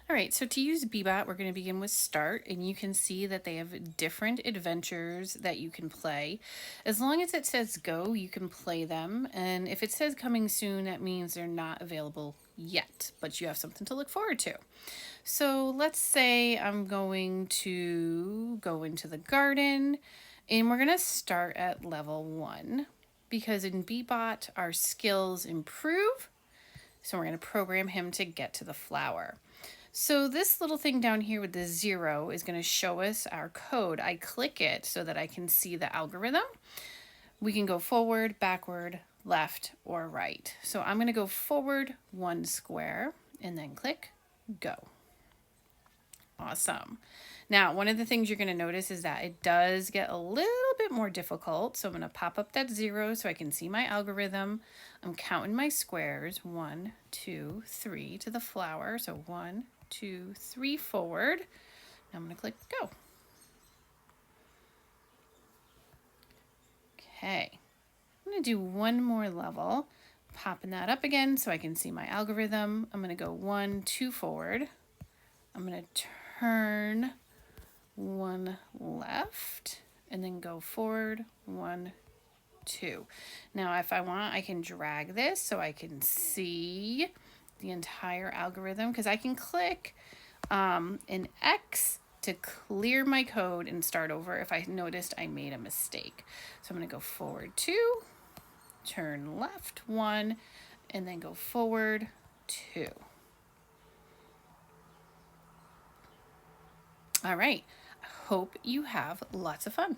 All right, so to use Bebot, we're going to begin with start, and you can see that they have different adventures that you can play. As long as it says go, you can play them, and if it says coming soon, that means they're not available yet, but you have something to look forward to. So let's say I'm going to go into the garden, and we're going to start at level 1, because in Bebot, our skills improve, so we're going to program him to get to the flower. So this little thing down here with the 0 is going to show us our code. I click it so that I can see the algorithm. We can go forward, backward, left, or right. So I'm going to go forward 1 square and then click go. Awesome. Now, one of the things you're going to notice is that it does get a little bit more difficult. So I'm going to pop up that 0 so I can see my algorithm. I'm counting my squares, 1, 2, 3 to the flower. So 1, 2, 3 forward. Now I'm going to click go. Okay. I'm going to do one more level, popping that up again so I can see my algorithm. I'm going to go 1, 2 forward. I'm going to turn 1 left and then go forward 1, 2. Now if I want, I can drag this so I can see the entire algorithm, because I can click an X to clear my code and start over if I noticed I made a mistake. So I'm going to go forward 2, turn left 1, and then go forward 2. All right. I hope you have lots of fun.